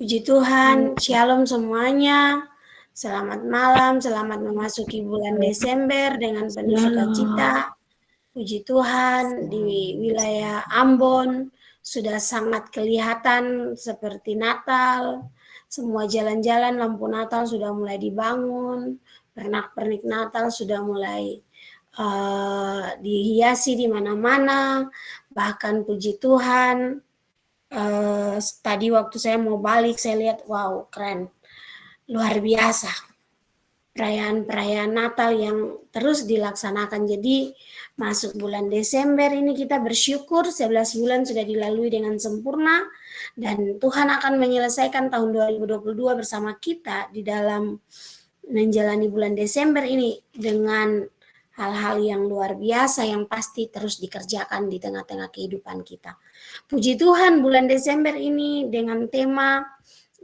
Puji Tuhan, Shalom semuanya. Selamat malam, selamat memasuki bulan Desember dengan penuh sukacita. Puji Tuhan, di wilayah Ambon sudah sangat kelihatan seperti Natal. Semua jalan-jalan lampu Natal sudah mulai dibangun, pernak-pernik Natal sudah mulai dihiasi di mana-mana. Bahkan puji Tuhan, tadi waktu saya mau balik saya lihat, wow, keren, luar biasa perayaan-perayaan Natal yang terus dilaksanakan. Jadi masuk bulan Desember ini kita bersyukur 11 bulan sudah dilalui dengan sempurna dan Tuhan akan menyelesaikan tahun 2022 bersama kita di dalam menjalani bulan Desember ini dengan hal-hal yang luar biasa yang pasti terus dikerjakan di tengah-tengah kehidupan kita. Puji Tuhan, bulan Desember ini dengan tema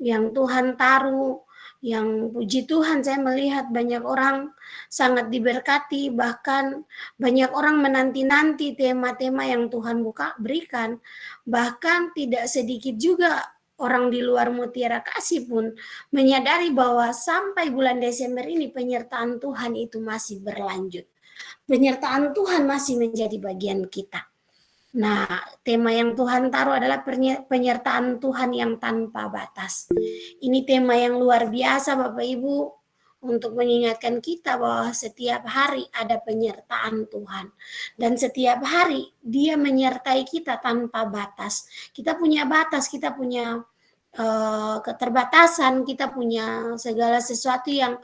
yang Tuhan taruh, yang puji Tuhan saya melihat banyak orang sangat diberkati, bahkan banyak orang menanti-nanti tema-tema yang Tuhan berikan. Bahkan tidak sedikit juga orang di luar Mutiara Kasih pun menyadari bahwa sampai bulan Desember ini penyertaan Tuhan itu masih berlanjut. Penyertaan Tuhan masih menjadi bagian kita. Nah, tema yang Tuhan taruh adalah penyertaan Tuhan yang tanpa batas. Ini tema yang luar biasa Bapak Ibu untuk mengingatkan kita bahwa setiap hari ada penyertaan Tuhan. Dan setiap hari Dia menyertai kita tanpa batas. Kita punya batas, kita punya keterbatasan, kita punya segala sesuatu yang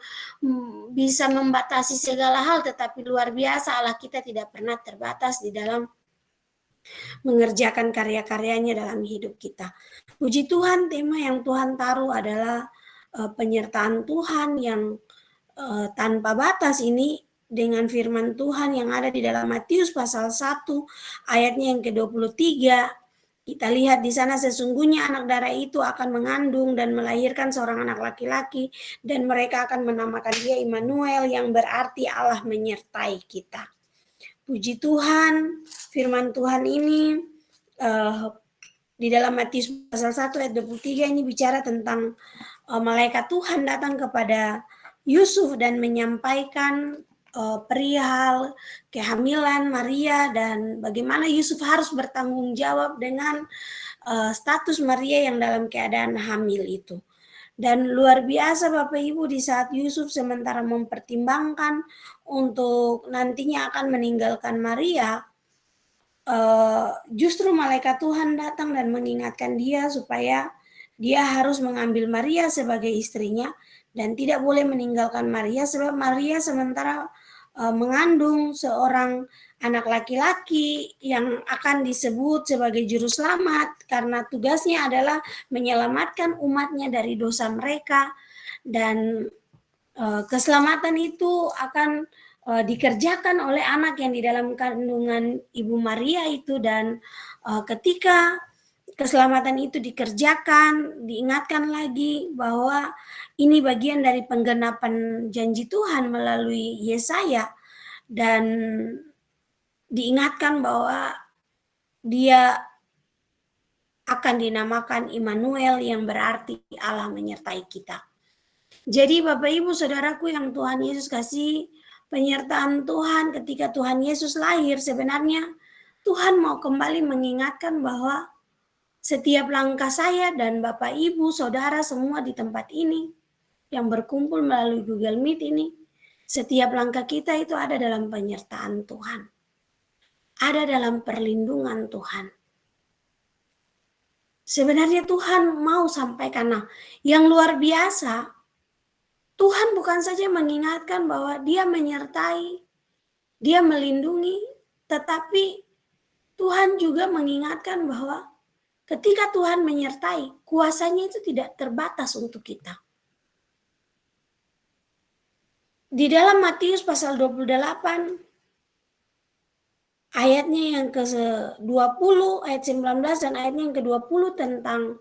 bisa membatasi segala hal, tetapi luar biasa Allah kita tidak pernah terbatas di dalam mengerjakan karya-karyanya dalam hidup kita. Puji Tuhan, tema yang Tuhan taruh adalah penyertaan Tuhan yang tanpa batas ini dengan firman Tuhan yang ada di dalam Matius pasal 1 ayatnya yang ke-23. Kita lihat di sana, sesungguhnya anak darah itu akan mengandung dan melahirkan seorang anak laki-laki dan mereka akan menamakan dia Immanuel yang berarti Allah menyertai kita. Puji Tuhan, firman Tuhan ini di dalam Matius pasal 1 ayat 23 ini bicara tentang malaikat Tuhan datang kepada Yusuf dan menyampaikan perihal kehamilan Maria dan bagaimana Yusuf harus bertanggung jawab dengan status Maria yang dalam keadaan hamil itu. Dan luar biasa Bapak Ibu, di saat Yusuf sementara mempertimbangkan untuk nantinya akan meninggalkan Maria, justru malaikat Tuhan datang dan mengingatkan dia supaya dia harus mengambil Maria sebagai istrinya dan tidak boleh meninggalkan Maria, sebab Maria sementara mengandung seorang anak laki-laki yang akan disebut sebagai juru selamat karena tugasnya adalah menyelamatkan umatnya dari dosa mereka, dan keselamatan itu akan dikerjakan oleh anak yang di dalam kandungan Ibu Maria itu. Dan ketika keselamatan itu dikerjakan, diingatkan lagi bahwa ini bagian dari penggenapan janji Tuhan melalui Yesaya, dan diingatkan bahwa dia akan dinamakan Immanuel yang berarti Allah menyertai kita. Jadi Bapak Ibu Saudaraku yang Tuhan Yesus kasih, penyertaan Tuhan ketika Tuhan Yesus lahir, sebenarnya Tuhan mau kembali mengingatkan bahwa setiap langkah saya dan Bapak Ibu Saudara semua di tempat ini yang berkumpul melalui Google Meet ini, setiap langkah kita itu ada dalam penyertaan Tuhan, ada dalam perlindungan Tuhan. Sebenarnya Tuhan mau sampaikan, yang luar biasa, Tuhan bukan saja mengingatkan bahwa Dia menyertai, Dia melindungi, tetapi Tuhan juga mengingatkan bahwa ketika Tuhan menyertai, kuasanya itu tidak terbatas untuk kita. Di dalam Matius pasal 28, ayatnya yang ke-20, ayat 19 dan ayatnya yang ke-20 tentang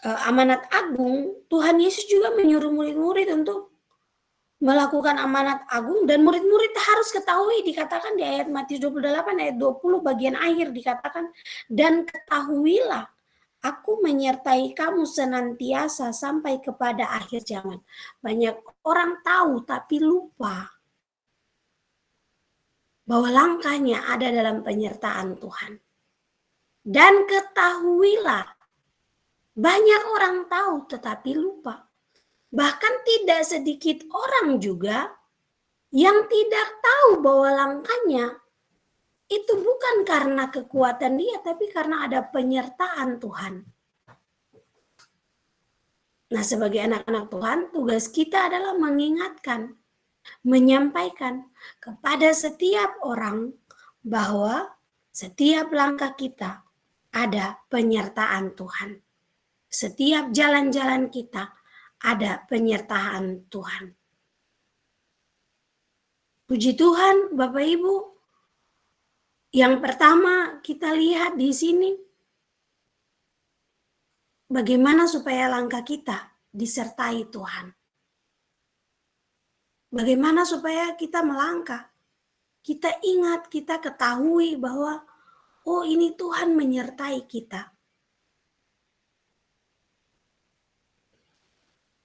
amanat agung, Tuhan Yesus juga menyuruh murid-murid untuk melakukan amanat agung, dan murid-murid harus ketahui, dikatakan di ayat Matius 28 ayat 20 bagian akhir dikatakan, dan ketahuilah Aku menyertai kamu senantiasa sampai kepada akhir zaman. Banyak orang tahu tapi lupa bahwa langkahnya ada dalam penyertaan Tuhan. Dan ketahuilah, banyak orang tahu tetapi lupa. Bahkan tidak sedikit orang juga yang tidak tahu bahwa langkahnya itu bukan karena kekuatan dia, tapi karena ada penyertaan Tuhan. Nah, sebagai anak-anak Tuhan, tugas kita adalah mengingatkan, menyampaikan kepada setiap orang bahwa setiap langkah kita ada penyertaan Tuhan. Setiap jalan-jalan kita ada penyertaan Tuhan. Puji Tuhan, Bapak Ibu. Yang pertama kita lihat di sini, bagaimana supaya langkah kita disertai Tuhan. Bagaimana supaya kita melangkah. Kita ingat, kita ketahui bahwa oh, ini Tuhan menyertai kita.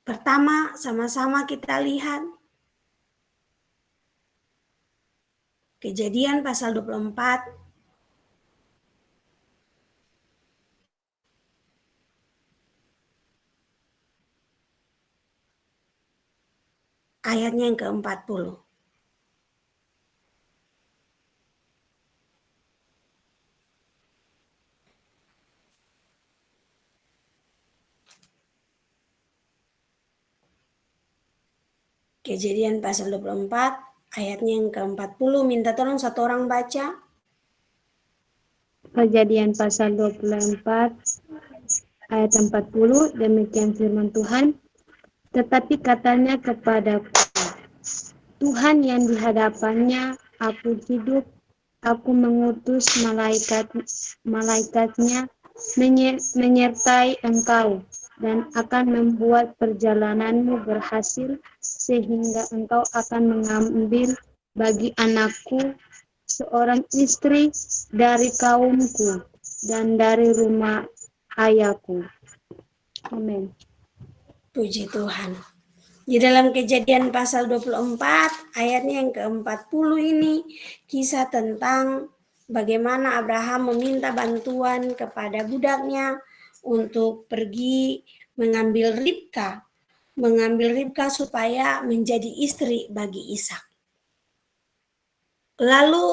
Pertama, sama-sama kita lihat Kejadian pasal 24 ayatnya yang ke-40. Kejadian pasal 24 ayatnya yang ke-40. Minta tolong satu orang baca. Kejadian pasal 24 ayat 40, demikian firman Tuhan. Tetapi katanya kepadaku, Tuhan yang di hadapannya aku hidup, aku mengutus malaikatnya menyertai engkau dan akan membuat perjalananmu berhasil sehingga engkau akan mengambil bagi anakku seorang istri dari kaumku dan dari rumah ayahku. Amin. Puji Tuhan. Di dalam Kejadian pasal 24 ayatnya yang ke-40 ini kisah tentang bagaimana Abraham meminta bantuan kepada budaknya untuk pergi mengambil Ribka supaya menjadi istri bagi Ishak. Lalu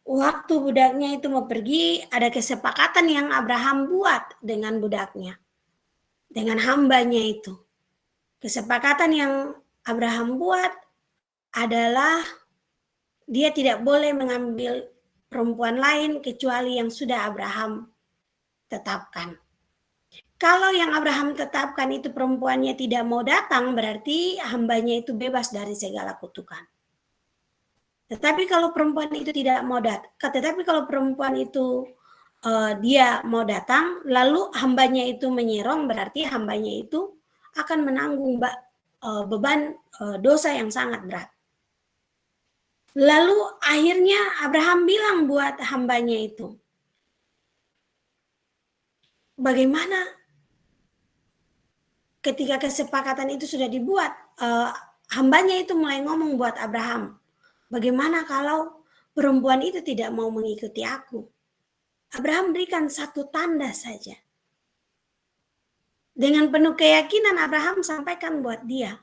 waktu budaknya itu mau pergi, ada kesepakatan yang Abraham buat dengan budaknya, dengan hambanya itu. Kesepakatan yang Abraham buat adalah dia tidak boleh mengambil perempuan lain kecuali yang sudah Abraham tetapkan. Kalau yang Abraham tetapkan itu perempuannya tidak mau datang, berarti hambanya itu bebas dari segala kutukan. Tetapi kalau perempuan itu tidak mau datang, tetapi kalau perempuan itu dia mau datang, lalu hambanya itu menyerong, berarti hambanya itu akan menanggung beban dosa yang sangat berat. Lalu akhirnya Abraham bilang buat hambanya itu, bagaimana ketika kesepakatan itu sudah dibuat, hambanya itu mulai ngomong buat Abraham, bagaimana kalau perempuan itu tidak mau mengikuti aku? Abraham berikan satu tanda saja. Dengan penuh keyakinan Abraham sampaikan buat dia,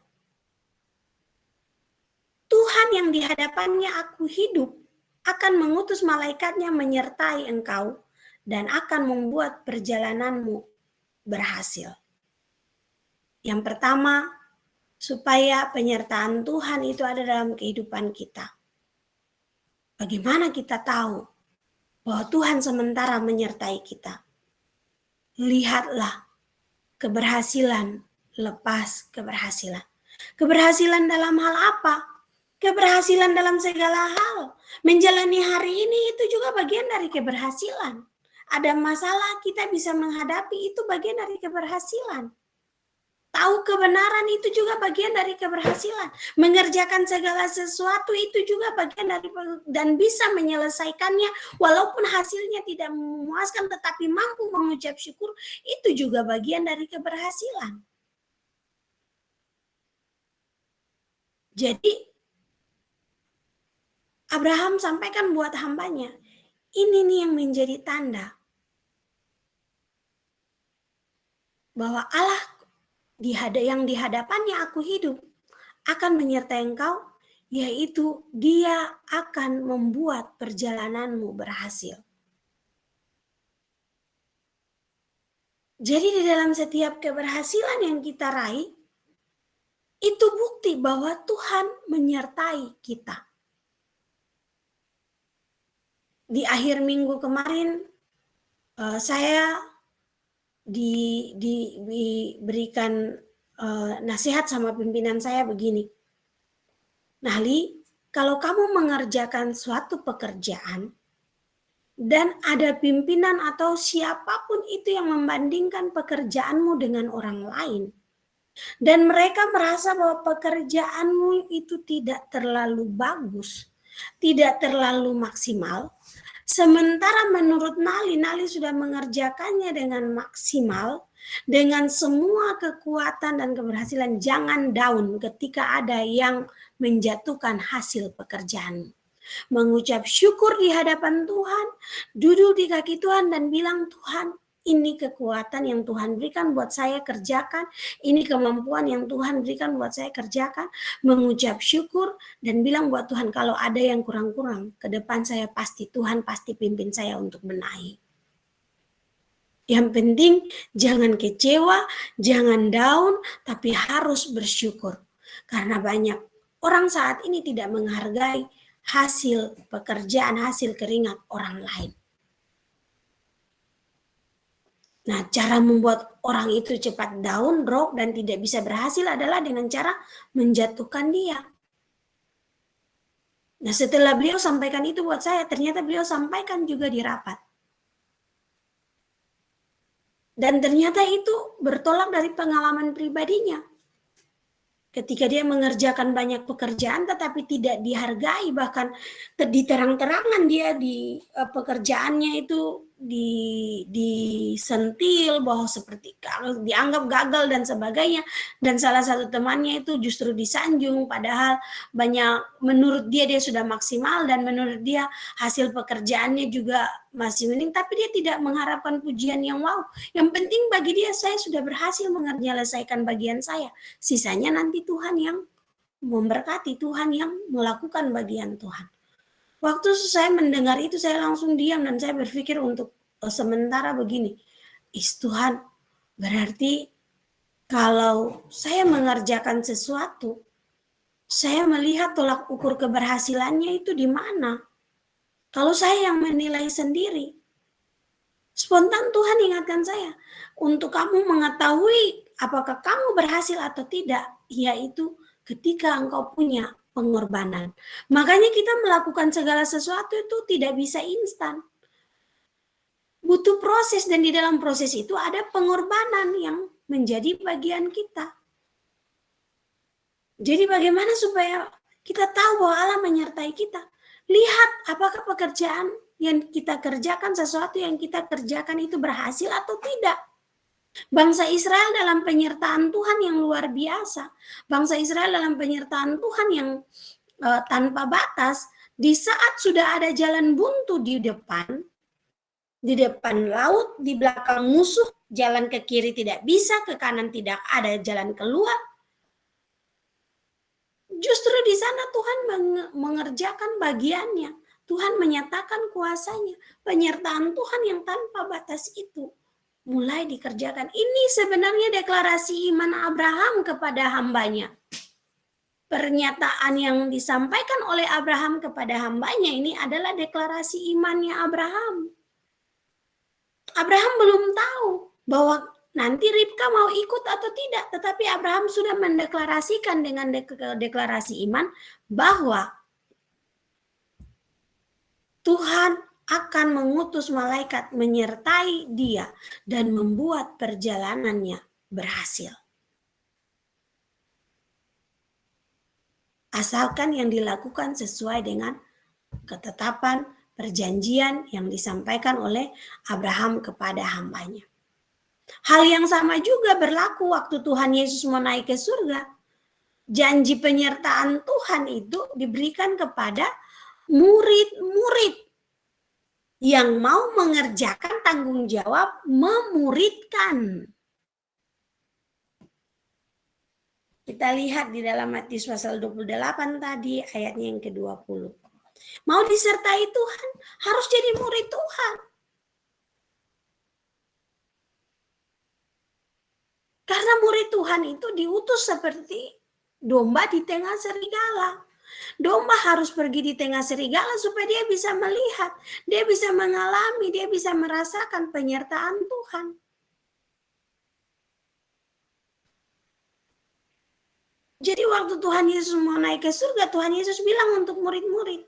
Tuhan yang di hadapannya aku hidup akan mengutus malaikatnya menyertai engkau dan akan membuat perjalananmu berhasil. Yang pertama, supaya penyertaan Tuhan itu ada dalam kehidupan kita. Bagaimana kita tahu bahwa Tuhan sementara menyertai kita? Lihatlah keberhasilan lepas keberhasilan. Keberhasilan dalam hal apa? Keberhasilan dalam segala hal. Menjalani hari ini itu juga bagian dari keberhasilan. Ada masalah kita bisa menghadapi, itu bagian dari keberhasilan. Tahu kebenaran itu juga bagian dari keberhasilan. Mengerjakan segala sesuatu itu juga bagian dari, dan bisa menyelesaikannya walaupun hasilnya tidak memuaskan tetapi mampu mengucap syukur, itu juga bagian dari keberhasilan. Jadi Abraham sampaikan buat hambanya, ini nih yang menjadi tanda bahwa Allah yang di hadapannya aku hidup akan menyertai engkau, yaitu Dia akan membuat perjalananmu berhasil. Jadi di dalam setiap keberhasilan yang kita raih, itu bukti bahwa Tuhan menyertai kita. Di akhir minggu kemarin, saya diberikan nasihat sama pimpinan saya begini, Nahli, kalau kamu mengerjakan suatu pekerjaan dan ada pimpinan atau siapapun itu yang membandingkan pekerjaanmu dengan orang lain, dan mereka merasa bahwa pekerjaanmu itu tidak terlalu bagus, tidak terlalu maksimal, sementara menurut Nali sudah mengerjakannya dengan maksimal, dengan semua kekuatan dan keberhasilan. Jangan down ketika ada yang menjatuhkan hasil pekerjaan. Mengucap syukur di hadapan Tuhan, duduk di kaki Tuhan dan bilang, Tuhan, ini kekuatan yang Tuhan berikan buat saya kerjakan, ini kemampuan yang Tuhan berikan buat saya kerjakan, mengucap syukur dan bilang buat Tuhan, kalau ada yang kurang-kurang, ke depan saya Tuhan pasti pimpin saya untuk benahi. Yang penting jangan kecewa, jangan down, tapi harus bersyukur. Karena banyak orang saat ini tidak menghargai hasil pekerjaan, hasil keringat orang lain. Nah, cara membuat orang itu cepat down, drop, dan tidak bisa berhasil adalah dengan cara menjatuhkan dia. Nah, setelah beliau sampaikan itu buat saya, ternyata beliau sampaikan juga di rapat. Dan ternyata itu bertolak dari pengalaman pribadinya. Ketika dia mengerjakan banyak pekerjaan tetapi tidak dihargai, bahkan diterang-terangan dia di pekerjaannya itu disentil bahwa seperti dianggap gagal dan sebagainya, dan salah satu temannya itu justru disanjung, padahal menurut dia sudah maksimal dan menurut dia hasil pekerjaannya juga masih mending, tapi dia tidak mengharapkan pujian yang wow. Yang penting bagi dia, saya sudah berhasil menyelesaikan bagian saya, sisanya nanti Tuhan yang memberkati, Tuhan yang melakukan bagian Tuhan. Waktu saya mendengar itu, saya langsung diam dan saya berpikir untuk sementara begini, Tuhan, berarti kalau saya mengerjakan sesuatu, saya melihat tolak ukur keberhasilannya itu di mana. Kalau saya yang menilai sendiri, spontan Tuhan ingatkan saya, untuk kamu mengetahui apakah kamu berhasil atau tidak, yaitu ketika engkau punya pengorbanan. Makanya kita melakukan segala sesuatu itu tidak bisa instan. Butuh proses, dan di dalam proses itu ada pengorbanan yang menjadi bagian kita. Jadi bagaimana supaya kita tahu bahwa Allah menyertai kita? Lihat apakah pekerjaan yang kita kerjakan, sesuatu yang kita kerjakan itu berhasil atau tidak. Bangsa Israel dalam penyertaan Tuhan yang luar biasa. Bangsa Israel dalam penyertaan Tuhan yang tanpa batas. Di saat sudah ada jalan buntu di depan laut, di belakang musuh, jalan ke kiri tidak bisa, ke kanan tidak ada jalan keluar. Justru di sana Tuhan mengerjakan bagiannya. Tuhan menyatakan kuasanya. Penyertaan Tuhan yang tanpa batas itu mulai dikerjakan. Ini sebenarnya deklarasi iman Abraham kepada hambanya. Pernyataan yang disampaikan oleh Abraham kepada hambanya ini adalah deklarasi imannya Abraham. Abraham belum tahu bahwa nanti Ribka mau ikut atau tidak, tetapi Abraham sudah mendeklarasikan dengan deklarasi iman bahwa Tuhan akan mengutus malaikat menyertai dia dan membuat perjalanannya berhasil. asalkan yang dilakukan sesuai dengan ketetapan perjanjian yang disampaikan oleh Abraham kepada hambanya. Hal yang sama juga berlaku waktu Tuhan Yesus mau naik ke surga. Janji penyertaan Tuhan itu diberikan kepada murid-murid yang mau mengerjakan tanggung jawab memuridkan. Kita lihat di dalam Matius pasal 28 tadi ayatnya yang ke-20. Mau disertai Tuhan, harus jadi murid Tuhan. Karena murid Tuhan itu diutus seperti domba di tengah serigala. Domba harus pergi di tengah serigala supaya dia bisa melihat, dia bisa mengalami, dia bisa merasakan penyertaan Tuhan. Jadi waktu Tuhan Yesus mau naik ke surga, Tuhan Yesus bilang untuk murid-murid,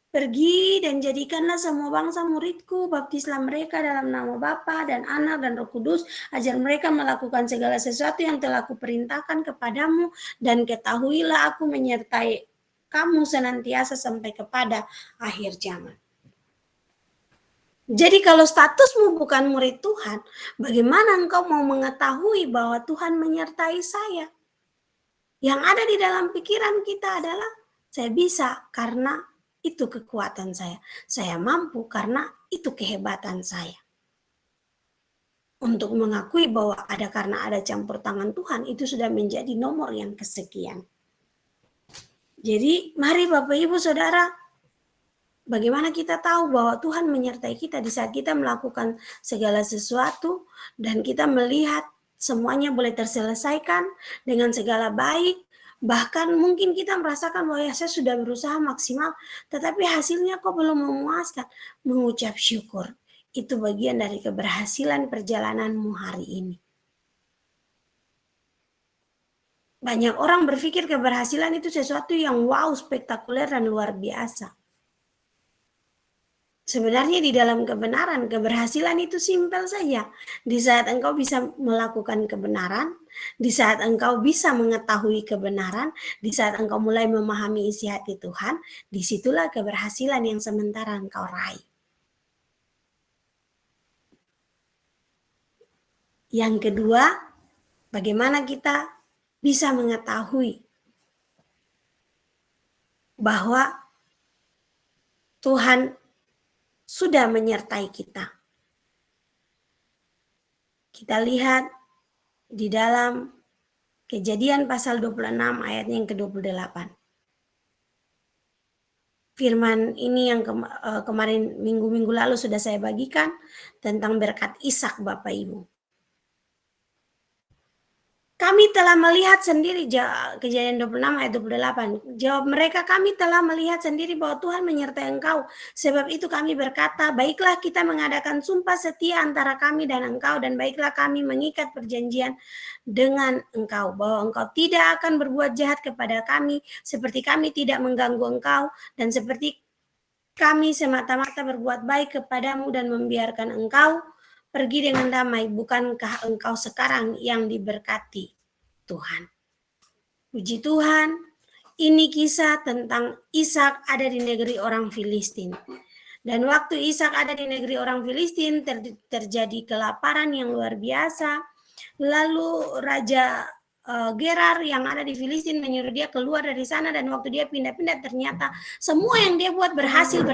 pergi dan jadikanlah semua bangsa muridku, baptislah mereka dalam nama Bapa dan Anak dan Roh Kudus, ajar mereka melakukan segala sesuatu yang telah kuperintahkan kepadamu, dan ketahuilah aku menyertai kamu senantiasa sampai kepada akhir zaman. Jadi kalau statusmu bukan murid Tuhan, bagaimana engkau mau mengetahui bahwa Tuhan menyertai saya? Yang ada di dalam pikiran kita adalah, saya bisa karena itu kekuatan saya. Saya mampu karena itu kehebatan saya. Untuk mengakui bahwa karena ada campur tangan Tuhan, itu sudah menjadi nomor yang kesekian. Jadi mari Bapak Ibu Saudara, bagaimana kita tahu bahwa Tuhan menyertai kita di saat kita melakukan segala sesuatu dan kita melihat semuanya boleh terselesaikan dengan segala baik. Bahkan mungkin kita merasakan bahwa ya, saya sudah berusaha maksimal, tetapi hasilnya kok belum memuaskan. Mengucap syukur, itu bagian dari keberhasilan perjalananmu hari ini. Banyak orang berpikir keberhasilan itu sesuatu yang wow, spektakuler dan luar biasa. Sebenarnya di dalam kebenaran, keberhasilan itu simpel saja. Di saat engkau bisa melakukan kebenaran, di saat engkau bisa mengetahui kebenaran, di saat engkau mulai memahami isi hati Tuhan, disitulah keberhasilan yang sementara engkau raih. Yang kedua, bagaimana kita bisa mengetahui bahwa Tuhan sudah menyertai kita. Kita lihat di dalam Kejadian pasal 26 ayatnya yang ke-28. Firman ini yang kemarin minggu-minggu lalu sudah saya bagikan tentang berkat Ishak Bapak Ibu. Kami telah melihat sendiri, Kejadian 26 ayat 28. Jawab mereka, kami telah melihat sendiri bahwa Tuhan menyertai engkau. Sebab itu kami berkata, baiklah kita mengadakan sumpah setia antara kami dan engkau, dan baiklah kami mengikat perjanjian dengan engkau, bahwa engkau tidak akan berbuat jahat kepada kami, seperti kami tidak mengganggu engkau, dan seperti kami semata-mata berbuat baik kepadamu dan membiarkan engkau pergi dengan damai. Bukankah engkau sekarang yang diberkati Tuhan? Puji Tuhan, ini kisah tentang Ishak ada di negeri orang Filistin. Dan waktu Ishak ada di negeri orang Filistin, terjadi kelaparan yang luar biasa. Lalu Raja Gerar yang ada di Filistin menyuruh dia keluar dari sana, dan waktu dia pindah-pindah ternyata semua yang dia buat berhasil.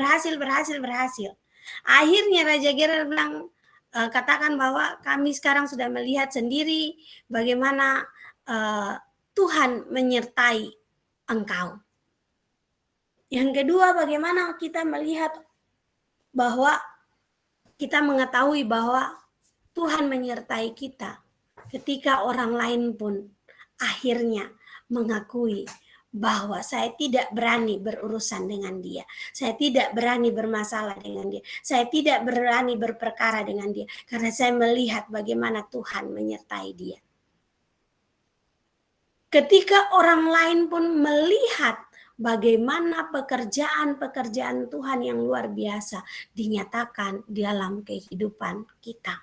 Akhirnya Raja Gerar bilang, katakan bahwa kami sekarang sudah melihat sendiri bagaimana Tuhan menyertai engkau. Yang kedua, bagaimana kita melihat bahwa kita mengetahui bahwa Tuhan menyertai kita ketika orang lain pun akhirnya mengakui bahwa saya tidak berani berurusan dengan dia. Saya tidak berani bermasalah dengan dia. Saya tidak berani berperkara dengan dia. Karena saya melihat bagaimana Tuhan menyertai dia. Ketika orang lain pun melihat bagaimana pekerjaan-pekerjaan Tuhan yang luar biasa dinyatakan dalam kehidupan kita.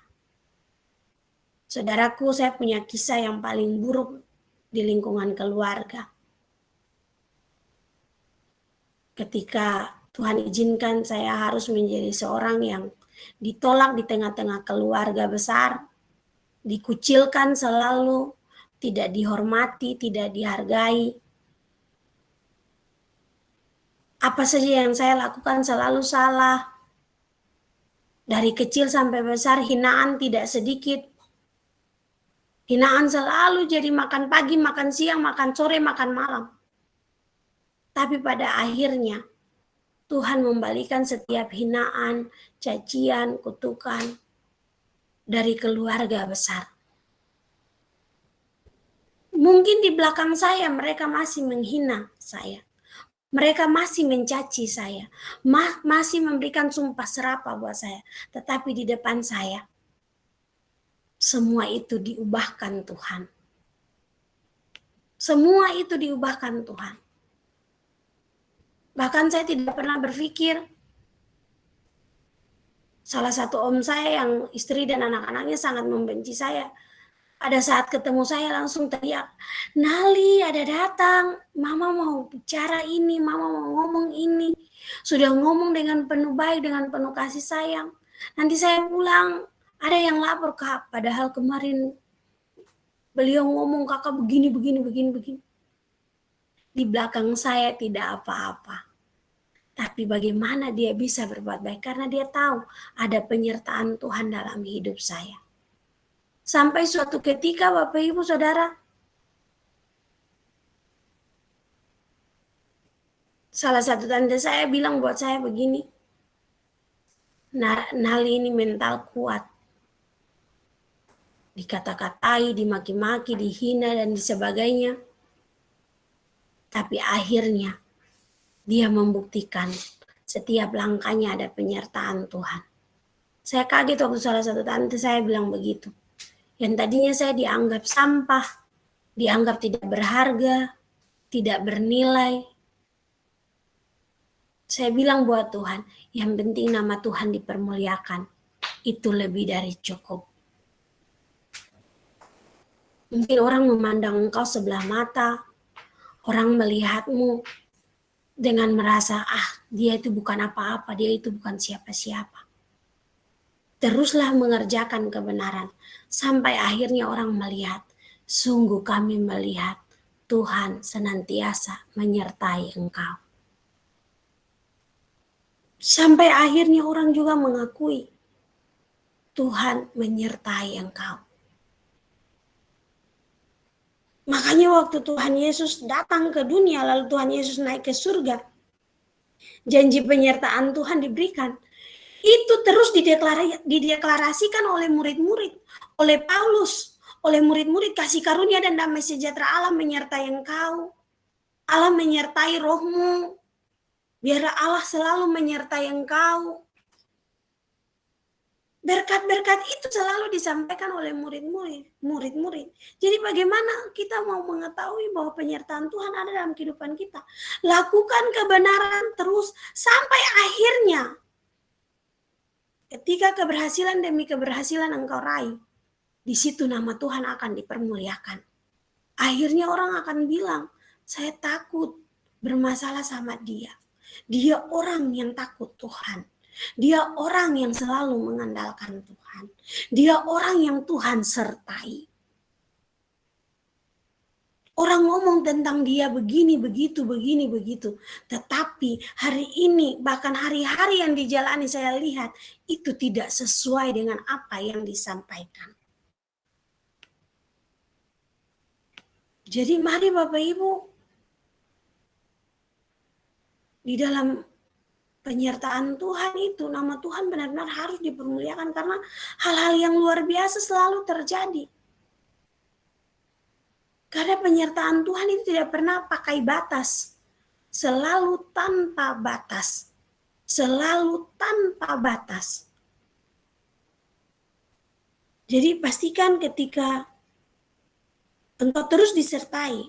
Saudaraku, saya punya kisah yang paling buruk di lingkungan keluarga. ketika Tuhan izinkan saya harus menjadi seorang yang ditolak di tengah-tengah keluarga besar, dikucilkan selalu, tidak dihormati, tidak dihargai. Apa saja yang saya lakukan selalu salah. Dari kecil sampai besar hinaan tidak sedikit. Hinaan selalu jadi makan pagi, makan siang, makan sore, makan malam. Tapi pada akhirnya Tuhan membalikan setiap hinaan, cacian, kutukan dari keluarga besar. Mungkin di belakang saya mereka masih menghina saya. Mereka masih mencaci saya. Masih memberikan sumpah serapah buat saya. Tetapi di depan saya, semua itu diubahkan Tuhan. Semua itu diubahkan Tuhan. Bahkan saya tidak pernah berpikir, salah satu om saya yang istri dan anak-anaknya sangat membenci saya. Pada saat ketemu saya langsung teriak, Nali ada datang, mama mau bicara ini, mama mau ngomong ini. Sudah ngomong dengan penuh baik, dengan penuh kasih sayang. Nanti saya pulang, ada yang lapor kak, padahal kemarin beliau ngomong kakak begini. Di belakang saya tidak apa-apa. Tapi bagaimana dia bisa berbuat baik? Karena dia tahu ada penyertaan Tuhan dalam hidup saya. Sampai suatu ketika Bapak Ibu Saudara, salah satu tante saya bilang buat saya begini, Nali ini mental kuat. Dikata-katai, dimaki-maki, dihina dan sebagainya. Tapi akhirnya dia membuktikan setiap langkahnya ada penyertaan Tuhan. Saya kaget waktu salah satu tante saya bilang begitu. Yang tadinya saya dianggap sampah, dianggap tidak berharga, tidak bernilai. Saya bilang buat Tuhan, yang penting nama Tuhan dipermuliakan. Itu lebih dari cukup. Mungkin orang memandang engkau sebelah mata, orang melihatmu dengan merasa, dia itu bukan apa-apa, dia itu bukan siapa-siapa. Teruslah mengerjakan kebenaran, sampai akhirnya orang melihat, sungguh kami melihat Tuhan senantiasa menyertai engkau. Sampai akhirnya orang juga mengakui Tuhan menyertai engkau. Makanya waktu Tuhan Yesus datang ke dunia, lalu Tuhan Yesus naik ke surga, janji penyertaan Tuhan diberikan. Itu terus dideklarasikan oleh murid-murid, oleh Paulus, oleh murid-murid, kasih karunia dan damai sejahtera Allah menyertai engkau. Allah menyertai rohmu. Biarlah Allah selalu menyertai engkau. Berkat-berkat itu selalu disampaikan oleh murid-murid. Jadi bagaimana kita mau mengetahui bahwa penyertaan Tuhan ada dalam kehidupan kita? Lakukan kebenaran terus sampai akhirnya. Ketika keberhasilan demi keberhasilan engkau raih, di situ nama Tuhan akan dipermuliakan. Akhirnya orang akan bilang, saya takut bermasalah sama dia. Dia orang yang takut Tuhan. Dia orang yang selalu mengandalkan Tuhan. Dia orang yang Tuhan sertai. Orang ngomong tentang dia begini, begitu. Tetapi hari ini, bahkan hari-hari yang dijalani saya lihat, itu tidak sesuai dengan apa yang disampaikan. Jadi mari Bapak Ibu, di dalam penyertaan Tuhan itu, nama Tuhan benar-benar harus dipermuliakan karena hal-hal yang luar biasa selalu terjadi. Karena penyertaan Tuhan itu tidak pernah pakai batas. Selalu tanpa batas. Selalu tanpa batas. Jadi pastikan ketika engkau terus disertai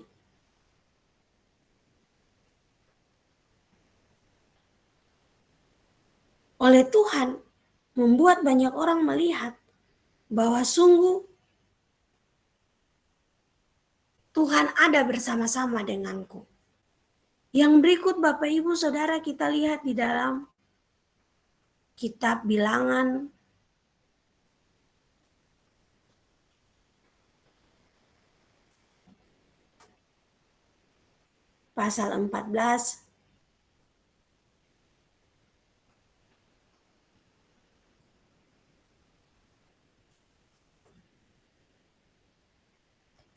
oleh Tuhan, membuat banyak orang melihat bahwa sungguh Tuhan ada bersama-sama denganku. Yang berikut Bapak Ibu Saudara kita lihat di dalam kitab Bilangan pasal 14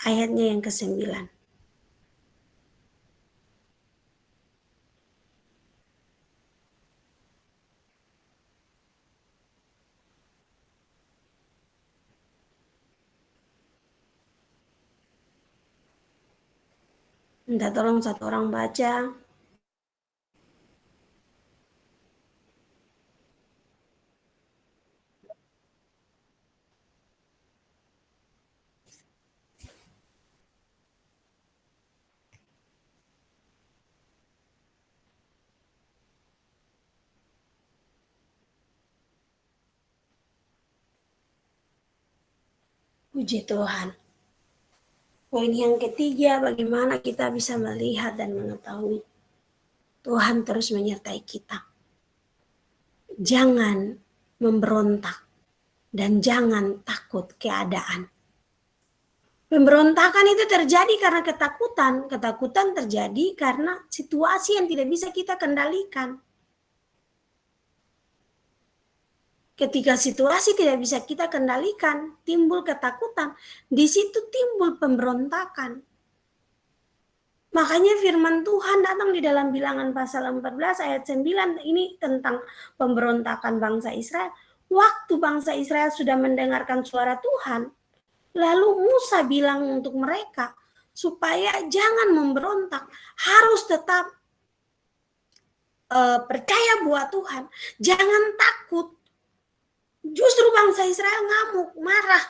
ayatnya yang ke-9. Minta tolong satu orang baca. Puji Tuhan. Poin yang ketiga, bagaimana kita bisa melihat dan mengetahui Tuhan terus menyertai kita. Jangan memberontak dan jangan takut keadaan. Pemberontakan itu terjadi karena ketakutan. Ketakutan terjadi karena situasi yang tidak bisa kita kendalikan. Ketika situasi tidak bisa kita kendalikan, timbul ketakutan. Di situ timbul pemberontakan. Makanya firman Tuhan datang di dalam Bilangan pasal 14 ayat 9 ini tentang pemberontakan bangsa Israel. Waktu bangsa Israel sudah mendengarkan suara Tuhan, lalu Musa bilang untuk mereka supaya jangan memberontak, harus tetap percaya buat Tuhan, jangan takut. Justru bangsa Israel ngamuk, marah.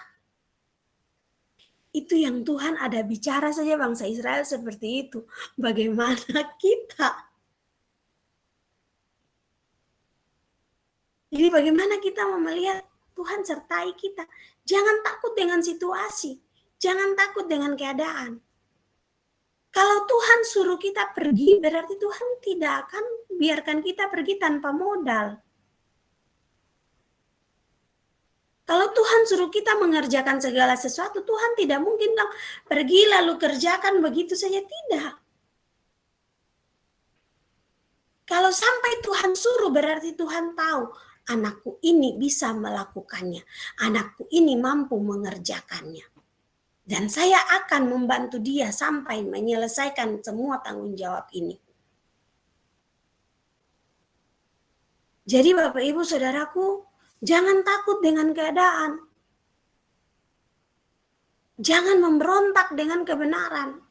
Itu yang Tuhan ada bicara saja bangsa Israel seperti itu. Bagaimana kita? Jadi bagaimana kita melihat Tuhan sertai kita? Jangan takut dengan situasi. Jangan takut dengan keadaan. Kalau Tuhan suruh kita pergi, berarti Tuhan tidak akan biarkan kita pergi tanpa modal. Kalau Tuhan suruh kita mengerjakan segala sesuatu, Tuhan tidak mungkin bilang, pergi lalu kerjakan begitu saja, tidak. Kalau sampai Tuhan suruh, berarti Tuhan tahu, anakku ini bisa melakukannya. Anakku ini mampu mengerjakannya. Dan saya akan membantu dia sampai menyelesaikan semua tanggung jawab ini. Jadi Bapak Ibu Saudaraku, jangan takut dengan keadaan. Jangan memberontak dengan kebenaran.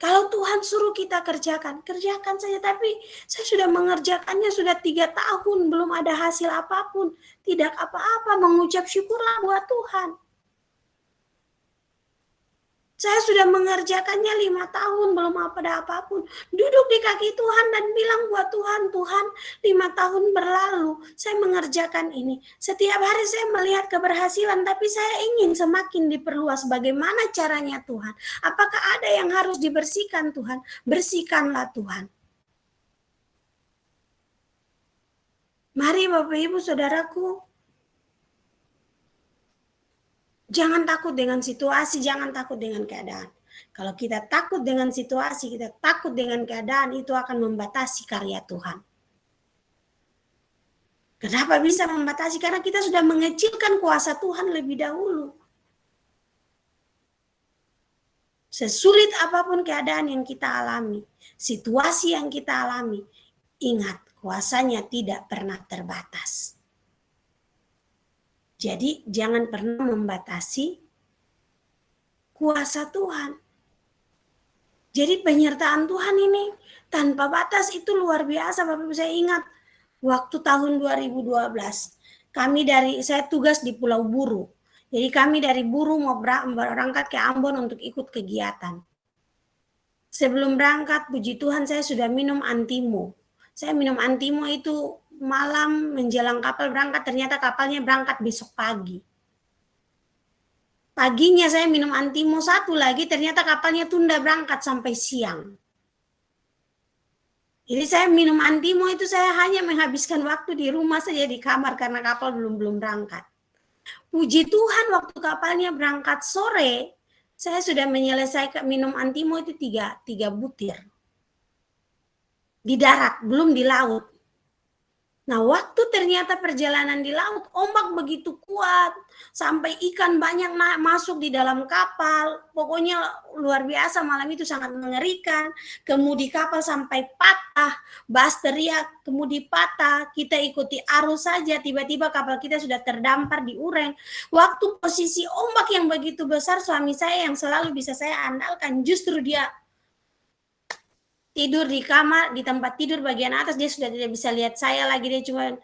Kalau Tuhan suruh kita kerjakan, kerjakan saja. Tapi saya sudah mengerjakannya sudah 3 tahun, belum ada hasil apapun. Tidak apa-apa, mengucap syukurlah buat Tuhan. Saya sudah mengerjakannya 5 tahun, belum ada apapun. Duduk di kaki Tuhan dan bilang buat Tuhan, Tuhan 5 tahun berlalu, saya mengerjakan ini. Setiap hari saya melihat keberhasilan, tapi saya ingin semakin diperluas. Bagaimana caranya Tuhan? Apakah ada yang harus dibersihkan Tuhan? Bersihkanlah Tuhan. Mari Bapak Ibu Saudaraku, jangan takut dengan situasi, jangan takut dengan keadaan. Kalau kita takut dengan situasi, kita takut dengan keadaan, itu akan membatasi karya Tuhan. Kenapa bisa membatasi? Karena kita sudah mengecilkan kuasa Tuhan lebih dahulu. Sesulit apapun keadaan yang kita alami, situasi yang kita alami, ingat, kuasanya tidak pernah terbatas. Jadi jangan pernah membatasi kuasa Tuhan. Jadi penyertaan Tuhan ini tanpa batas itu luar biasa. Bapak Ibu, saya ingat waktu tahun 2012, saya tugas di Pulau Buru. Jadi kami dari Buru mau berangkat ke Ambon untuk ikut kegiatan. Sebelum berangkat, puji Tuhan saya sudah minum Antimo. Saya minum Antimo itu malam menjelang kapal berangkat, ternyata kapalnya berangkat besok pagi. Paginya saya minum Antimo 1 lagi, ternyata kapalnya tunda berangkat sampai siang. Jadi saya minum antimo itu saya hanya menghabiskan waktu di rumah saja di kamar karena kapal belum berangkat. Puji Tuhan waktu kapalnya berangkat sore, saya sudah menyelesaikan minum antimo itu tiga butir. Di darat, belum di laut. Nah, waktu ternyata perjalanan di laut, ombak begitu kuat, sampai ikan banyak masuk di dalam kapal. Pokoknya luar biasa, malam itu sangat mengerikan. Kemudi kapal sampai patah, Bas teriak, kemudi patah, kita ikuti arus saja, tiba-tiba kapal kita sudah terdampar di Ureng. Waktu posisi ombak yang begitu besar, suami saya yang selalu bisa saya andalkan, justru dia tidur di kamar, di tempat tidur bagian atas, dia sudah tidak bisa lihat saya lagi, dia cuma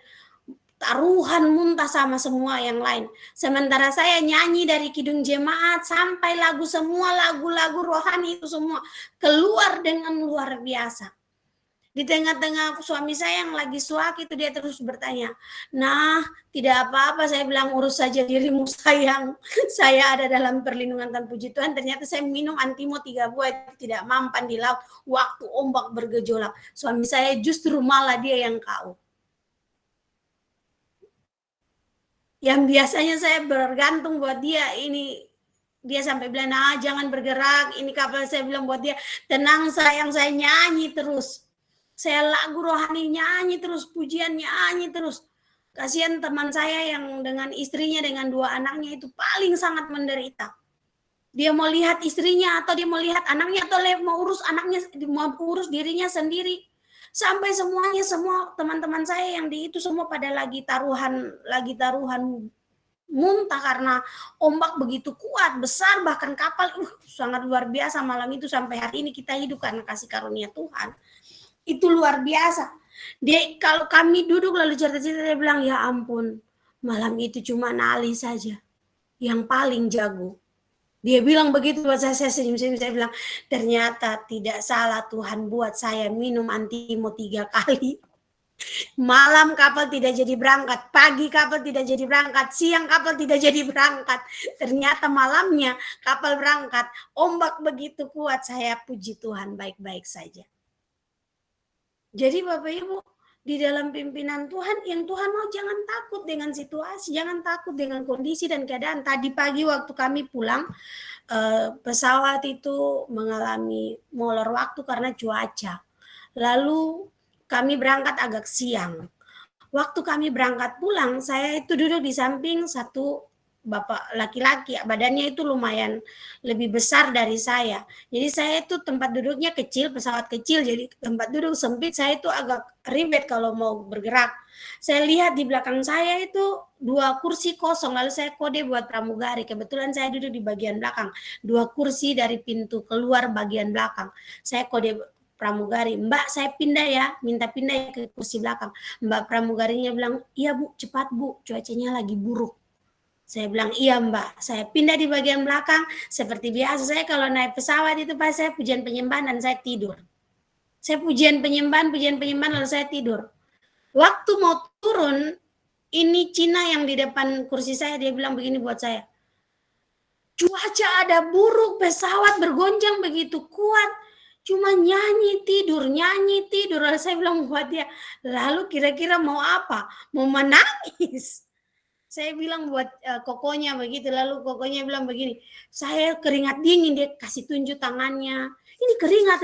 taruhan muntah sama semua yang lain. Sementara saya nyanyi dari kidung jemaat sampai lagu, semua lagu-lagu rohani itu semua keluar dengan luar biasa. Di tengah-tengah suami saya yang lagi suak itu dia terus bertanya, nah tidak apa-apa, saya bilang urus saja dirimu sayang, saya ada dalam perlindungan dan puji Tuhan. Ternyata saya minum antimo 3 buah tidak mampan di laut waktu ombak bergejolak. Suami saya justru malah dia yang KO. Yang biasanya saya bergantung buat dia, ini dia sampai bilang, nah jangan bergerak, ini kapal. Saya bilang buat dia, tenang sayang, saya nyanyi terus. Saya lagu rohani nyanyi terus, pujian nyanyi terus. Kasihan teman saya yang dengan istrinya, dengan 2 anaknya itu paling sangat menderita. Dia mau lihat istrinya atau dia mau lihat anaknya atau mau urus anaknya, mau urus dirinya sendiri. Sampai semuanya, semua teman-teman saya yang di itu semua pada lagi taruhan muntah karena ombak begitu kuat, besar, bahkan kapal sangat luar biasa malam itu. Sampai hari ini kita hidup karena kasih karunia Tuhan. Itu luar biasa. Dia kalau kami duduk lalu cerita-cerita, dia bilang, ya ampun, malam itu cuma Ali saja yang paling jago. Dia bilang begitu buat saya senyum-senyum. Saya bilang, ternyata tidak salah Tuhan buat saya minum antimo 3 kali. Malam kapal tidak jadi berangkat, pagi kapal tidak jadi berangkat, siang kapal tidak jadi berangkat. Ternyata malamnya kapal berangkat, ombak begitu kuat, saya puji Tuhan baik-baik saja. Jadi Bapak Ibu, di dalam pimpinan Tuhan, yang Tuhan mau jangan takut dengan situasi, jangan takut dengan kondisi dan keadaan. Tadi pagi waktu kami pulang, pesawat itu mengalami molor waktu karena cuaca. Lalu kami berangkat agak siang. Waktu kami berangkat pulang, saya itu duduk di samping satu bapak laki-laki, badannya itu lumayan lebih besar dari saya. Jadi saya itu tempat duduknya kecil, pesawat kecil, jadi tempat duduk sempit, saya itu agak ribet kalau mau bergerak. Saya lihat di belakang saya itu 2 kursi kosong, lalu saya kode buat pramugari. Kebetulan saya duduk di bagian belakang, 2 kursi dari pintu keluar bagian belakang. Saya kode pramugari, Mbak saya pindah ya, minta pindah ke kursi belakang. Mbak pramugarinya bilang, iya Bu, cepat Bu, cuacanya lagi buruk. Saya bilang, iya Mbak, saya pindah di bagian belakang. Seperti biasa saya kalau naik pesawat itu pas saya pujian penyembahan dan saya tidur. Saya pujian penyembahan lalu saya tidur. Waktu mau turun, ini Cina yang di depan kursi saya, dia bilang begini buat saya, cuaca ada buruk, pesawat bergonjang begitu kuat, cuma nyanyi tidur. Lalu saya bilang buat dia, lalu kira-kira mau apa? Mau menangis? Saya bilang buat kokonya begitu, lalu kokonya bilang begini, saya keringat dingin, dia kasih tunjuk tangannya, ini keringat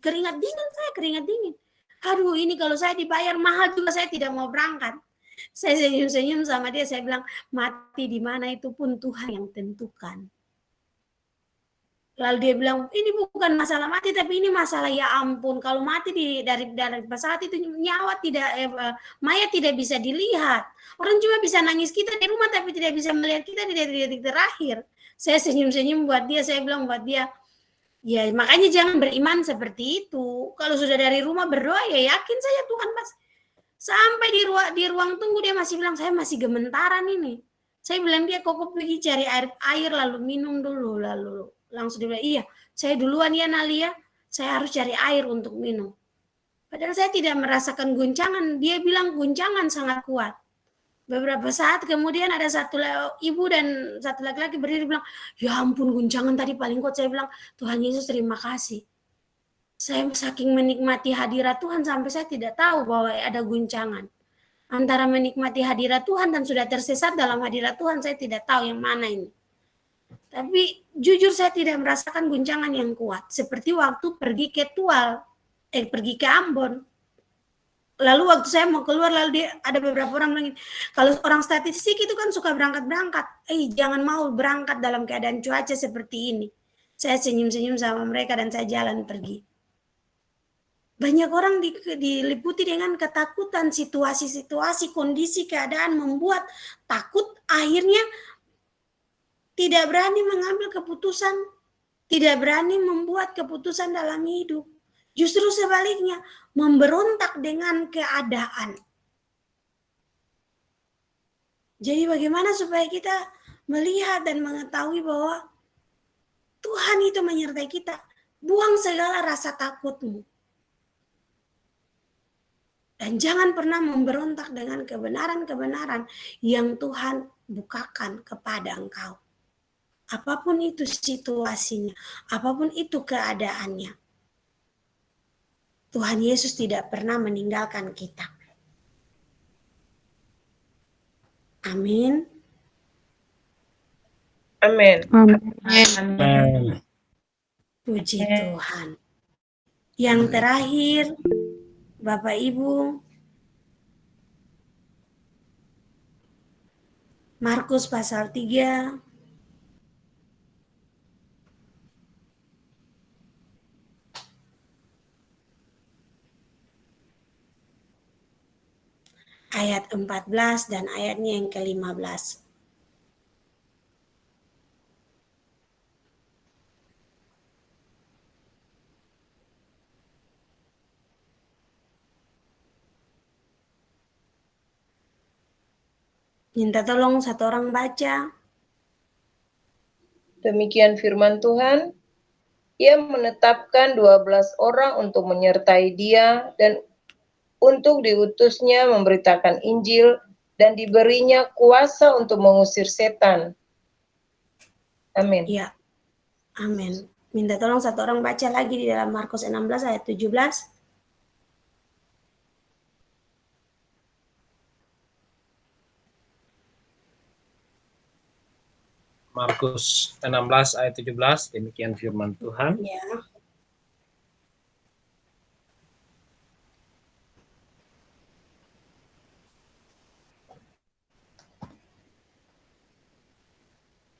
keringat dingin, saya keringat dingin. Aduh, ini kalau saya dibayar mahal juga saya tidak mau berangkat. Saya senyum-senyum sama dia, saya bilang, mati di mana itu pun Tuhan yang tentukan. Lalu dia bilang, ini bukan masalah mati, tapi ini masalah ya ampun, kalau mati dari pesawat itu nyawa tidak, mayat tidak bisa dilihat. Orang cuma bisa nangis kita di rumah, tapi tidak bisa melihat kita di detik terakhir. Saya senyum-senyum buat dia, saya bilang buat dia, ya makanya jangan beriman seperti itu. Kalau sudah dari rumah berdoa, ya yakin saja Tuhan mas. Sampai di ruang tunggu dia masih bilang, saya masih gemetaran ini. Saya bilang dia, kok pergi cari air lalu minum dulu, lalu langsung dia bilang, iya saya duluan ya Nalia, saya harus cari air untuk minum. Padahal saya tidak merasakan guncangan, dia bilang guncangan sangat kuat. Beberapa saat kemudian ada satu ibu dan satu laki-laki berdiri bilang, ya ampun guncangan tadi paling kuat. Saya bilang, Tuhan Yesus terima kasih. Saya saking menikmati hadirat Tuhan sampai saya tidak tahu bahwa ada guncangan. Antara menikmati hadirat Tuhan dan sudah tersesat dalam hadirat Tuhan, saya tidak tahu yang mana ini. Tapi jujur saya tidak merasakan guncangan yang kuat. Seperti waktu pergi ke pergi ke Ambon. Lalu waktu saya mau keluar, lalu ada beberapa orang bilang, kalau orang statistik itu kan suka berangkat-berangkat. Jangan mau berangkat dalam keadaan cuaca seperti ini. Saya senyum-senyum sama mereka dan saya jalan pergi. Banyak orang diliputi dengan ketakutan, situasi-situasi, kondisi, keadaan membuat takut, akhirnya tidak berani mengambil keputusan, tidak berani membuat keputusan dalam hidup. Justru sebaliknya, memberontak dengan keadaan. Jadi bagaimana supaya kita melihat dan mengetahui bahwa Tuhan itu menyertai kita. Buang segala rasa takutmu. Dan jangan pernah memberontak dengan kebenaran-kebenaran yang Tuhan bukakan kepada engkau. Apapun itu situasinya, apapun itu keadaannya. Tuhan Yesus tidak pernah meninggalkan kita. Amin. Amin. Amin. Puji Tuhan. Yang terakhir, Bapak Ibu, Markus pasal 3, ayat 14 dan ayatnya yang ke-15. Minta tolong satu orang baca. Demikian firman Tuhan. Ia menetapkan 12 orang untuk menyertai dia dan untuk diutusnya memberitakan Injil dan diberinya kuasa untuk mengusir setan. Amin. Ya, amin. Minta tolong satu orang baca lagi di dalam Markus 16 ayat 17. Markus 16 ayat 17, demikian firman Tuhan. Ya.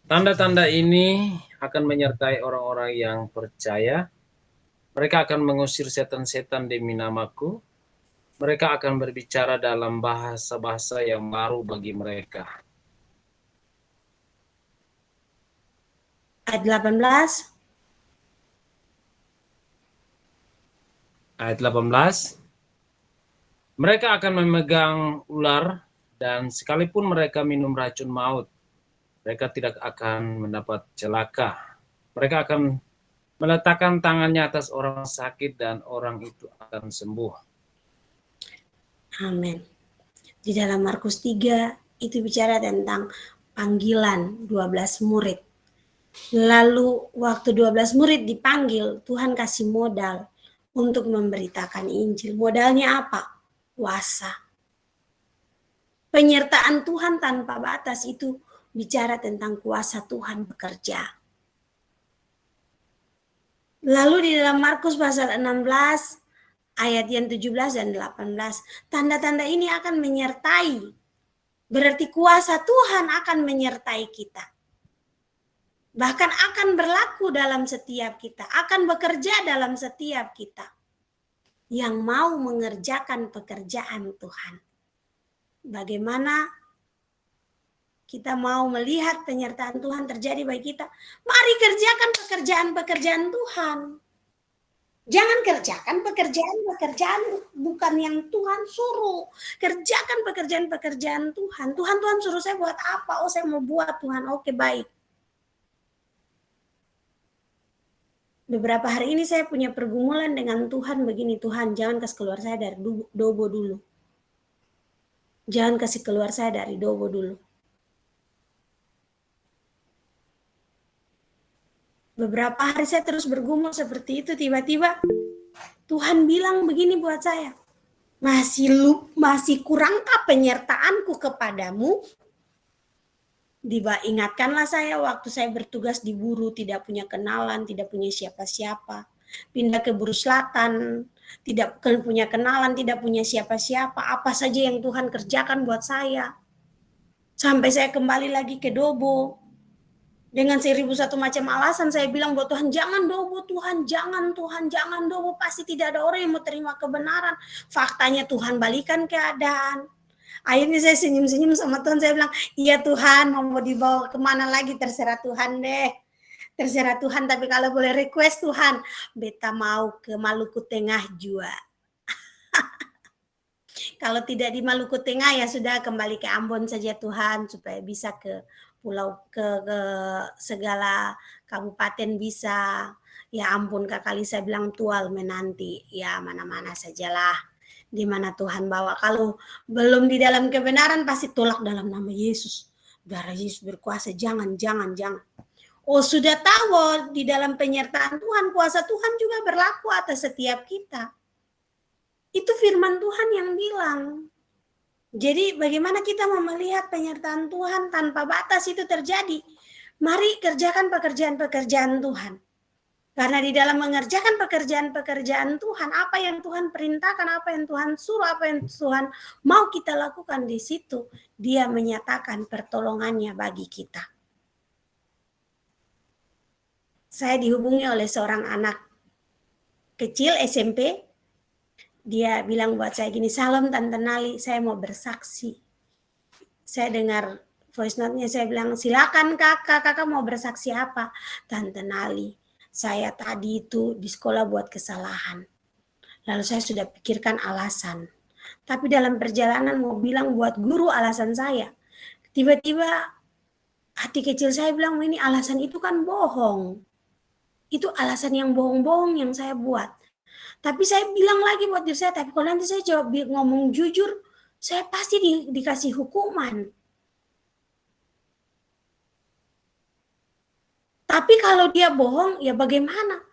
Tanda-tanda ini akan menyertai orang-orang yang percaya. Mereka akan mengusir setan-setan demi namaku. Mereka akan berbicara dalam bahasa-bahasa yang baru bagi mereka. Ayat 18. Ayat 18. Mereka akan memegang ular dan sekalipun mereka minum racun maut, mereka tidak akan mendapat celaka. Mereka akan meletakkan tangannya atas orang sakit dan orang itu akan sembuh. Amin. Di dalam Markus 3 itu bicara tentang panggilan 12 murid. Lalu waktu 12 murid dipanggil, Tuhan kasih modal untuk memberitakan Injil. Modalnya apa? Kuasa. Penyertaan Tuhan tanpa batas itu bicara tentang kuasa Tuhan bekerja. Lalu di dalam Markus pasal 16 ayat yang 17 dan 18, tanda-tanda ini akan menyertai. Berarti kuasa Tuhan akan menyertai kita. Bahkan akan berlaku dalam setiap kita, akan bekerja dalam setiap kita yang mau mengerjakan pekerjaan Tuhan. Bagaimana kita mau melihat penyertaan Tuhan terjadi bagi kita? Mari kerjakan pekerjaan-pekerjaan Tuhan. Jangan kerjakan pekerjaan bukan yang Tuhan suruh. Kerjakan pekerjaan-pekerjaan Tuhan. Tuhan suruh saya buat apa? Oh, saya mau buat Tuhan. Oke, baik. Beberapa hari ini saya punya pergumulan dengan Tuhan begini. Tuhan, jangan kasih keluar saya dari Dobo dulu. Jangan kasih keluar saya dari Dobo dulu. Beberapa hari saya terus bergumul seperti itu, tiba-tiba Tuhan bilang begini buat saya, masih kurangkah penyertaanku kepadamu? Ingatkanlah saya waktu saya bertugas di Buru, tidak punya kenalan, tidak punya siapa-siapa. Pindah ke Buru Selatan, tidak punya kenalan, tidak punya siapa-siapa. Apa saja yang Tuhan kerjakan buat saya. Sampai saya kembali lagi ke Dobo. Dengan 1001 macam alasan saya bilang buat Tuhan, jangan Dobo Tuhan, jangan Tuhan, jangan Dobo. Pasti tidak ada orang yang mau terima kebenaran. Faktanya Tuhan balikan keadaan. Akhirnya saya senyum-senyum sama Tuhan, saya bilang, iya Tuhan, mau dibawa kemana lagi, terserah Tuhan deh. Terserah Tuhan, tapi kalau boleh request Tuhan, beta mau ke Maluku Tengah juga. Kalau tidak di Maluku Tengah ya sudah, kembali ke Ambon saja Tuhan, supaya bisa ke pulau, ke segala kabupaten bisa. Ya ampun Kak Kali, saya bilang tual menanti, ya mana-mana sajalah. Di mana Tuhan bawa. Kalau belum di dalam kebenaran pasti tolak dalam nama Yesus. Darah Yesus berkuasa, jangan. Oh sudah tahu di dalam penyertaan Tuhan, kuasa Tuhan juga berlaku atas setiap kita. Itu firman Tuhan yang bilang. Jadi bagaimana kita mau melihat penyertaan Tuhan tanpa batas itu terjadi? Mari kerjakan pekerjaan-pekerjaan Tuhan. Karena di dalam mengerjakan pekerjaan-pekerjaan Tuhan, apa yang Tuhan perintahkan, apa yang Tuhan suruh, apa yang Tuhan mau kita lakukan di situ, Dia menyatakan pertolongannya bagi kita. Saya dihubungi oleh seorang anak kecil SMP. Dia bilang buat saya gini, salam Tante Nali, saya mau bersaksi. Saya dengar voice note-nya, saya bilang, silakan kakak mau bersaksi apa? Tante Nali, saya tadi itu di sekolah buat kesalahan. Lalu saya sudah pikirkan alasan. Tapi dalam perjalanan mau bilang buat guru alasan saya. Tiba-tiba hati kecil saya bilang, ini alasan itu kan bohong. Itu alasan yang bohong-bohong yang saya buat. Tapi saya bilang lagi buat diri saya, tapi kalau nanti saya jawab ngomong jujur, saya pasti dikasih hukuman. Tapi kalau dia bohong, ya bagaimana?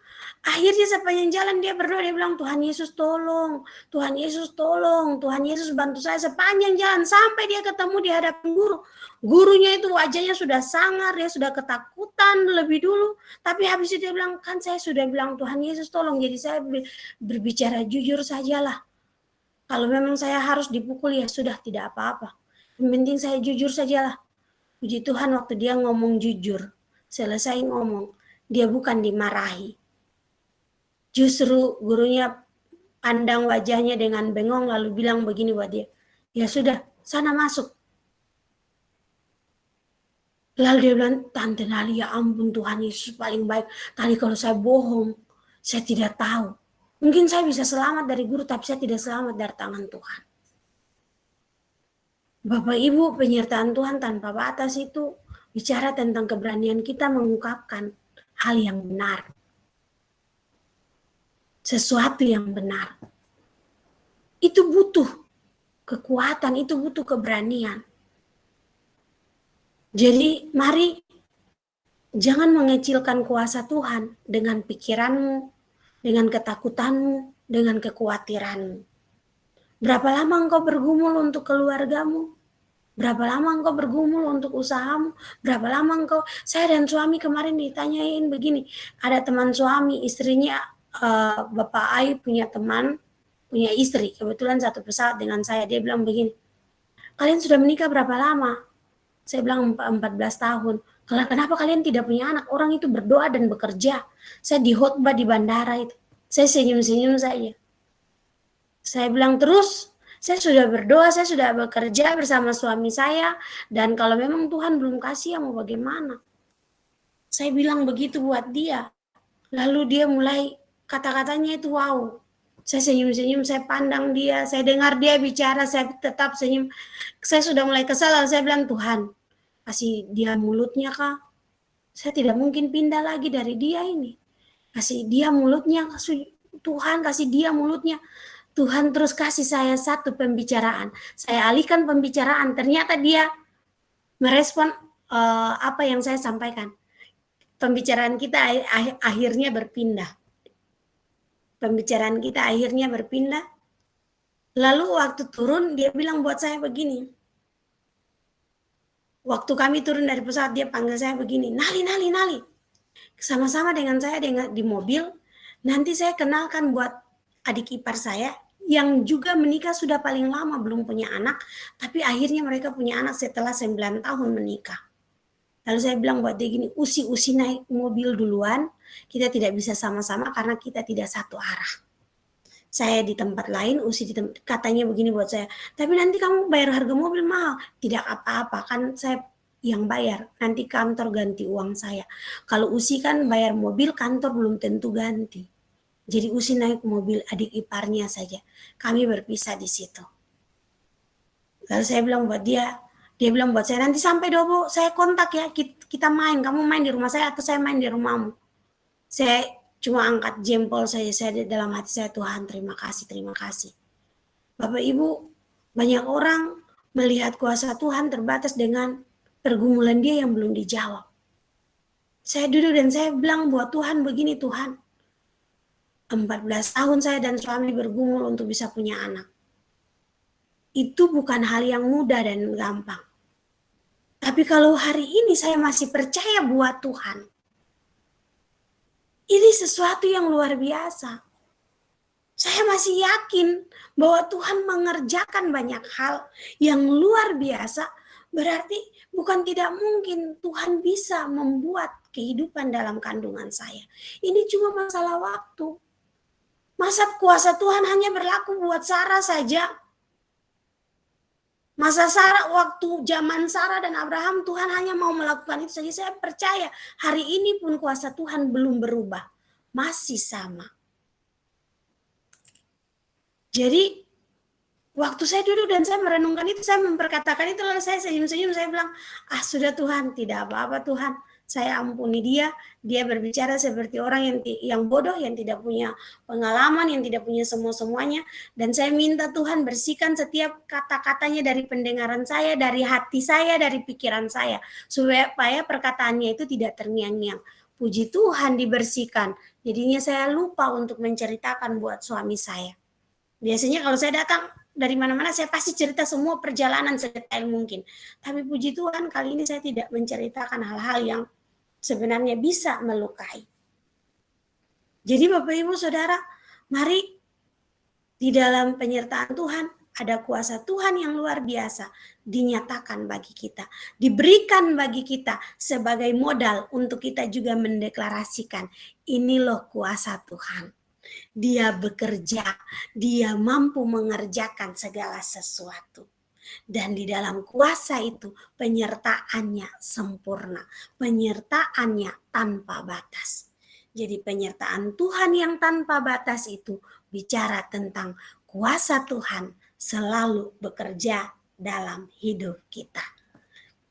Akhirnya sepanjang jalan dia berdoa, dia bilang, Tuhan Yesus tolong, Tuhan Yesus tolong, Tuhan Yesus bantu saya sepanjang jalan. Sampai dia ketemu di hadapan guru. Gurunya itu wajahnya sudah sangar, dia sudah ketakutan lebih dulu. Tapi habis itu dia bilang, kan saya sudah bilang Tuhan Yesus tolong, jadi saya berbicara jujur sajalah. Kalau memang saya harus dipukul, ya sudah, tidak apa-apa. Yang penting saya jujur sajalah. Puji Tuhan waktu dia ngomong jujur, selesai ngomong, dia bukan dimarahi. Justru gurunya pandang wajahnya dengan bengong lalu bilang begini buat dia, ya sudah, sana masuk. Lalu dia bilang, Tante Nali, ya ampun Tuhan Yesus paling baik. Tadi kalau saya bohong, saya tidak tahu. Mungkin saya bisa selamat dari guru, tapi saya tidak selamat dari tangan Tuhan. Bapak Ibu, penyertaan Tuhan tanpa batas itu bicara tentang keberanian kita mengungkapkan hal yang benar. Sesuatu yang benar. Itu butuh kekuatan, itu butuh keberanian. Jadi mari jangan mengecilkan kuasa Tuhan dengan pikiranmu, dengan ketakutanmu, dengan kekhawatiranmu. Berapa lama engkau bergumul untuk keluargamu? Berapa lama engkau bergumul untuk usahamu? Berapa lama engkau, saya dan suami kemarin ditanyain begini, ada teman suami, istrinya, Bapak Ai punya teman, punya istri, kebetulan satu pesawat dengan saya, dia bilang begini, kalian sudah menikah berapa lama? Saya bilang 14 tahun. Kenapa kalian tidak punya anak? Orang itu berdoa dan bekerja. Saya di khotbah di bandara itu. Saya senyum-senyum saja. Saya bilang terus, saya sudah berdoa, saya sudah bekerja bersama suami saya, dan kalau memang Tuhan belum kasih, ya mau bagaimana? Saya bilang begitu buat dia. Lalu dia mulai, kata-katanya itu wow. Saya senyum-senyum, saya pandang dia, saya dengar dia bicara, saya tetap senyum. Saya sudah mulai kesal, lalu saya bilang, Tuhan, kasih dia mulutnya kah? Saya tidak mungkin pindah lagi dari dia ini. Kasih dia mulutnya, Tuhan kasih dia mulutnya. Tuhan terus kasih saya satu pembicaraan. Saya alihkan pembicaraan, ternyata dia merespon apa yang saya sampaikan. Pembicaraan kita akhirnya berpindah. pembicaraan kita akhirnya berpindah. Lalu waktu turun dia bilang buat saya begini. Waktu kami turun dari pesawat dia panggil saya begini, Nali. Sama-sama dengan saya di mobil, nanti saya kenalkan buat adik ipar saya yang juga menikah sudah paling lama belum punya anak, tapi akhirnya mereka punya anak setelah 9 tahun menikah. Lalu saya bilang buat dia gini, usi naik mobil duluan, kita tidak bisa sama-sama karena kita tidak satu arah. Saya di tempat lain, Usi di tempat, katanya begini buat saya, tapi nanti kamu bayar harga mobil mahal. Tidak apa-apa, kan saya yang bayar, nanti kantor ganti uang saya. Kalau Usi kan bayar mobil, kantor belum tentu ganti. Jadi Usi naik mobil adik iparnya saja. Kami berpisah di situ. Lalu saya bilang buat dia bilang buat saya, nanti sampai Dobo, saya kontak ya, kita main, kamu main di rumah saya atau saya main di rumahmu. Saya cuma angkat jempol saja, saya dalam hati saya, Tuhan terima kasih. Bapak Ibu, banyak orang melihat kuasa Tuhan terbatas dengan pergumulan dia yang belum dijawab. Saya duduk dan saya bilang buat Tuhan begini, Tuhan, 14 tahun saya dan suami bergumul untuk bisa punya anak. Itu bukan hal yang mudah dan gampang. Tapi kalau hari ini saya masih percaya buat Tuhan, ini sesuatu yang luar biasa. Saya masih yakin bahwa Tuhan mengerjakan banyak hal yang luar biasa. Berarti bukan tidak mungkin Tuhan bisa membuat kehidupan dalam kandungan saya. Ini cuma masalah waktu. Masa kuasa Tuhan hanya berlaku buat Sarah saja? Masa Sarah, waktu zaman Sarah dan Abraham, Tuhan hanya mau melakukan itu saja. Saya percaya hari ini pun kuasa Tuhan belum berubah. Masih sama. Jadi, waktu saya duduk dan saya merenungkan itu, saya memperkatakan itu, lalu saya senyum-senyum, saya bilang, sudah Tuhan, tidak apa-apa Tuhan. Saya ampuni dia berbicara seperti orang yang bodoh, yang tidak punya pengalaman, yang tidak punya semua-semuanya. Dan saya minta Tuhan bersihkan setiap kata-katanya dari pendengaran saya, dari hati saya, dari pikiran saya. Supaya perkataannya itu tidak terngiang-ngiang. Puji Tuhan dibersihkan. Jadinya saya lupa untuk menceritakan buat suami saya. Biasanya kalau saya datang dari mana-mana, saya pasti cerita semua perjalanan sedetail mungkin. Tapi puji Tuhan kali ini saya tidak menceritakan hal-hal yang sebenarnya bisa melukai. Jadi Bapak Ibu Saudara, mari di dalam penyertaan Tuhan ada kuasa Tuhan yang luar biasa dinyatakan bagi kita, diberikan bagi kita sebagai modal untuk kita juga mendeklarasikan, ini loh kuasa Tuhan. Dia bekerja, dia mampu mengerjakan segala sesuatu. Dan di dalam kuasa itu penyertaannya sempurna, penyertaannya tanpa batas. Jadi penyertaan Tuhan yang tanpa batas itu bicara tentang kuasa Tuhan selalu bekerja dalam hidup kita.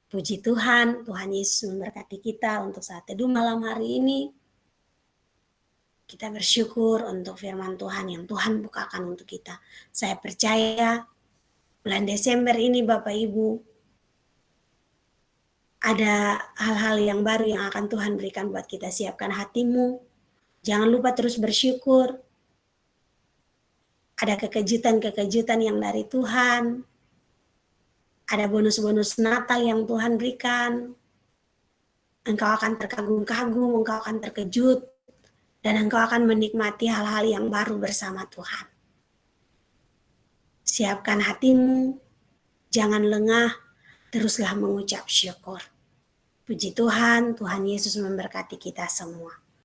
Puji Tuhan, Tuhan Yesus memberkati kita untuk saat teduh malam hari ini. Kita bersyukur untuk firman Tuhan yang Tuhan bukakan untuk kita. Saya percaya bulan Desember ini Bapak Ibu, ada hal-hal yang baru yang akan Tuhan berikan buat kita. Siapkan hatimu, jangan lupa terus bersyukur. Ada kekejutan-kekejutan yang dari Tuhan, ada bonus-bonus Natal yang Tuhan berikan. Engkau akan terkagum-kagum, engkau akan terkejut, dan engkau akan menikmati hal-hal yang baru bersama Tuhan. Siapkan hatimu, jangan lengah, teruslah mengucap syukur. Puji Tuhan, Tuhan Yesus memberkati kita semua.